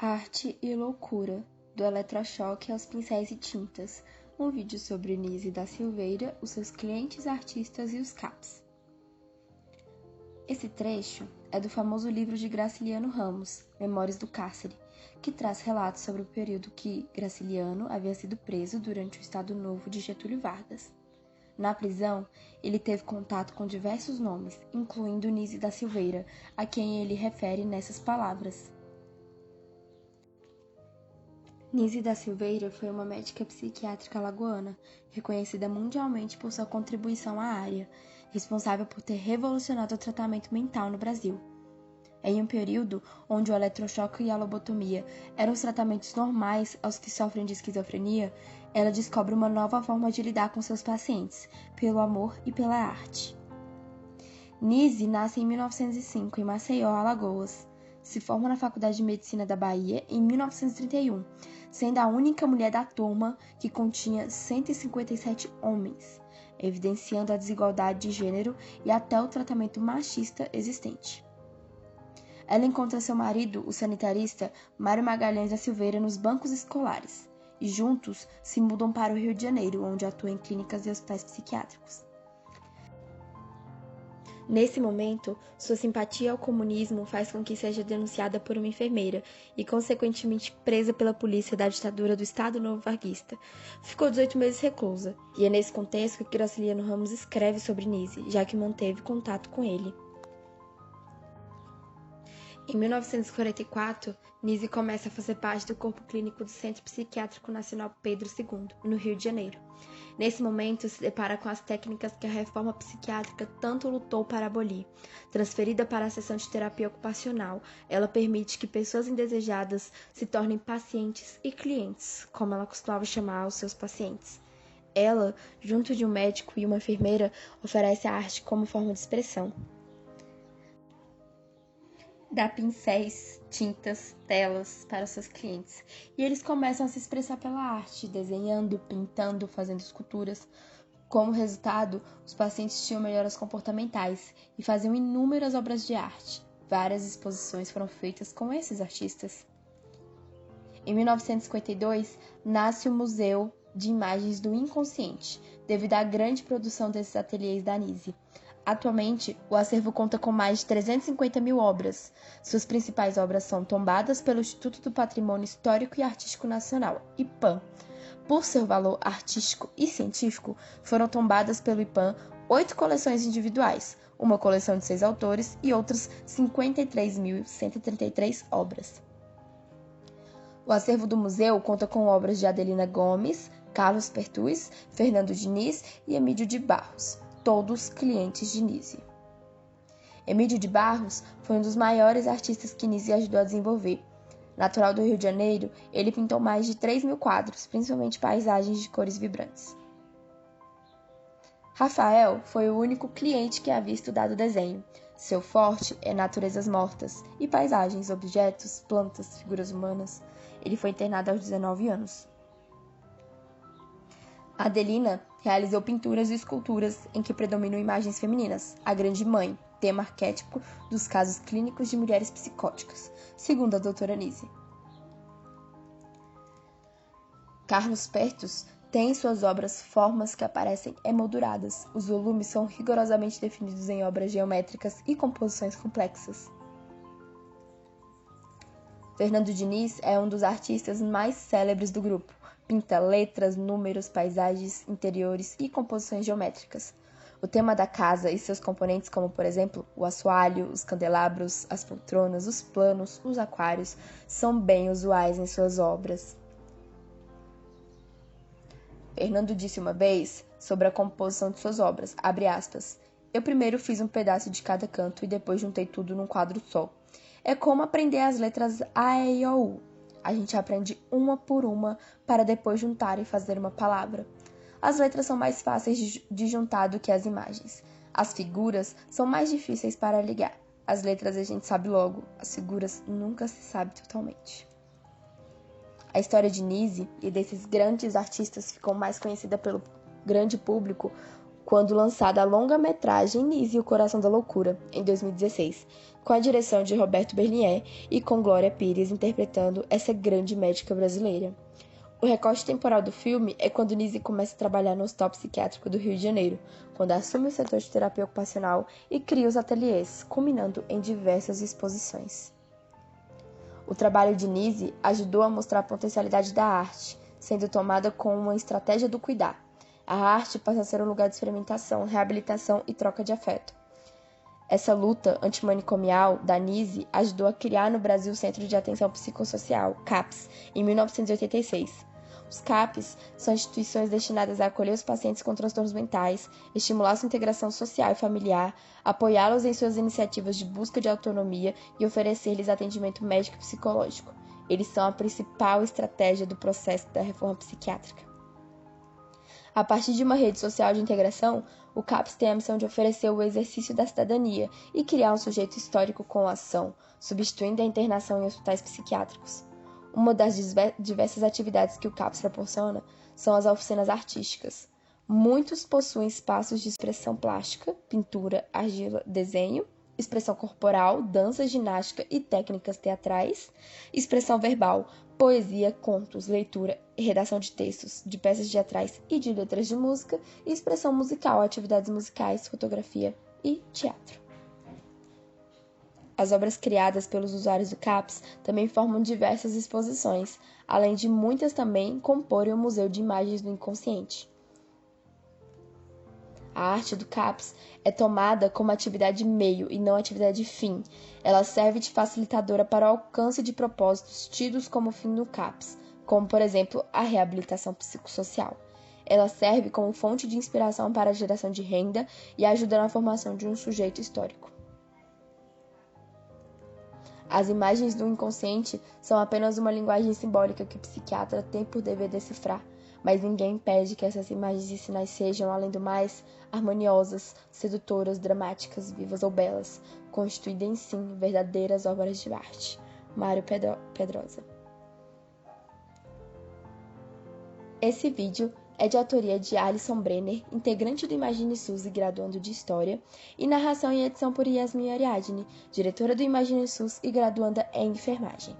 Arte e loucura, do eletrochoque aos pincéis e tintas, um vídeo sobre Nise da Silveira, os seus clientes artistas e os CAPs. Esse trecho é do famoso livro de Graciliano Ramos, Memórias do Cárcere, que traz relatos sobre o período que Graciliano havia sido preso durante o Estado Novo de Getúlio Vargas. Na prisão, ele teve contato com diversos nomes, incluindo Nise da Silveira, a quem ele refere nessas palavras. Nise da Silveira foi uma médica psiquiátrica alagoana, reconhecida mundialmente por sua contribuição à área, responsável por ter revolucionado o tratamento mental no Brasil. Em um período onde o eletrochoque e a lobotomia eram os tratamentos normais aos que sofrem de esquizofrenia, ela descobre uma nova forma de lidar com seus pacientes, pelo amor e pela arte. Nise nasce em 1905 em Maceió, Alagoas. Se forma na Faculdade de Medicina da Bahia em 1931, sendo a única mulher da turma que continha 157 homens, evidenciando a desigualdade de gênero e até o tratamento machista existente. Ela encontra seu marido, o sanitarista Mário Magalhães da Silveira, nos bancos escolares, e juntos se mudam para o Rio de Janeiro, onde atua em clínicas e hospitais psiquiátricos. Nesse momento, sua simpatia ao comunismo faz com que seja denunciada por uma enfermeira e, consequentemente, presa pela polícia da ditadura do Estado Novo Varguista. Ficou 18 meses reclusa, e é nesse contexto que Graciliano Ramos escreve sobre Nise, já que manteve contato com ele. Em 1944, Nise começa a fazer parte do corpo clínico do Centro Psiquiátrico Nacional Pedro II, no Rio de Janeiro. Nesse momento, se depara com as técnicas que a reforma psiquiátrica tanto lutou para abolir. Transferida para a seção de terapia ocupacional, ela permite que pessoas indesejadas se tornem pacientes e clientes, como ela costumava chamar os seus pacientes. Ela, junto de um médico e uma enfermeira, oferece a arte como forma de expressão. Dá pincéis, tintas, telas para seus clientes, e eles começam a se expressar pela arte, desenhando, pintando, fazendo esculturas. Como resultado, os pacientes tinham melhoras comportamentais e faziam inúmeras obras de arte. Várias exposições foram feitas com esses artistas. Em 1952, nasce o Museu de Imagens do Inconsciente, devido à grande produção desses ateliês da Nise. Atualmente, o acervo conta com mais de 350 mil obras. Suas principais obras são tombadas pelo Instituto do Patrimônio Histórico e Artístico Nacional, IPAM. Por seu valor artístico e científico, foram tombadas pelo IPAM 8 coleções individuais, uma coleção de 6 autores e outras 53.133 obras. O acervo do museu conta com obras de Adelina Gomes, Carlos Pertuz, Fernando Diniz e Emílio de Barros, todos clientes de Nise. Emílio de Barros foi um dos maiores artistas que Nise ajudou a desenvolver. Natural do Rio de Janeiro, ele pintou mais de 3.000 quadros, principalmente paisagens de cores vibrantes. Rafael foi o único cliente que havia estudado desenho. Seu forte é naturezas mortas e paisagens, objetos, plantas, figuras humanas. Ele foi internado aos 19 anos. Adelina realizou pinturas e esculturas em que predominam imagens femininas, a Grande Mãe, tema arquétipo dos casos clínicos de mulheres psicóticas, segundo a doutora Nise. Carlos Pertuz tem em suas obras formas que aparecem emolduradas. Os volumes são rigorosamente definidos em obras geométricas e composições complexas. Fernando Diniz é um dos artistas mais célebres do grupo. Pinta letras, números, paisagens, interiores e composições geométricas. O tema da casa e seus componentes, como por exemplo o assoalho, os candelabros, as poltronas, os planos, os aquários, são bem usuais em suas obras. Fernando disse uma vez sobre a composição de suas obras, abre aspas, eu primeiro fiz um pedaço de cada canto e depois juntei tudo num quadro só. É como aprender as letras A, E, I, O, U. A gente aprende uma por uma para depois juntar e fazer uma palavra. As letras são mais fáceis de juntar do que as imagens. As figuras são mais difíceis para ligar. As letras a gente sabe logo, as figuras nunca se sabe totalmente. A história de Nise e desses grandes artistas ficou mais conhecida pelo grande público quando lançada a longa-metragem Nise e o Coração da Loucura, em 2016, com a direção de Roberto Bernier e com Glória Pires interpretando essa grande médica brasileira. O recorte temporal do filme é quando Nise começa a trabalhar no Hospital Psiquiátrico do Rio de Janeiro, quando assume o setor de terapia ocupacional e cria os ateliês, culminando em diversas exposições. O trabalho de Nise ajudou a mostrar a potencialidade da arte, sendo tomada como uma estratégia do cuidar. A arte passa a ser um lugar de experimentação, reabilitação e troca de afeto. Essa luta antimanicomial da Nise ajudou a criar no Brasil o Centro de Atenção Psicossocial, CAPS, em 1986. Os CAPs são instituições destinadas a acolher os pacientes com transtornos mentais, estimular sua integração social e familiar, apoiá-los em suas iniciativas de busca de autonomia e oferecer-lhes atendimento médico e psicológico. Eles são a principal estratégia do processo da reforma psiquiátrica. A partir de uma rede social de integração, o CAPS tem a missão de oferecer o exercício da cidadania e criar um sujeito histórico com ação, substituindo a internação em hospitais psiquiátricos. Uma das diversas atividades que o CAPS proporciona são as oficinas artísticas. Muitos possuem espaços de expressão plástica, pintura, argila, desenho, expressão corporal, dança, ginástica e técnicas teatrais, expressão verbal, poesia, contos, leitura e redação de textos, de peças teatrais e de letras de música, e expressão musical, atividades musicais, fotografia e teatro. As obras criadas pelos usuários do CAPS também formam diversas exposições, além de muitas também comporem o Museu de Imagens do Inconsciente. A arte do CAPS é tomada como atividade meio e não atividade fim. Ela serve de facilitadora para o alcance de propósitos tidos como fim no CAPS, como, por exemplo, a reabilitação psicossocial. Ela serve como fonte de inspiração para a geração de renda e ajuda na formação de um sujeito histórico. As imagens do inconsciente são apenas uma linguagem simbólica que o psiquiatra tem por dever decifrar, mas ninguém impede que essas imagens e sinais sejam, além do mais, harmoniosas, sedutoras, dramáticas, vivas ou belas, constituindo em si verdadeiras obras de arte. Mário Pedrosa. Esse vídeo é de autoria de Alisson Brenner, integrante do Imagine SUS e graduando de História, e narração e edição por Yasmin Ariadne, diretora do Imagine SUS e graduanda em Enfermagem.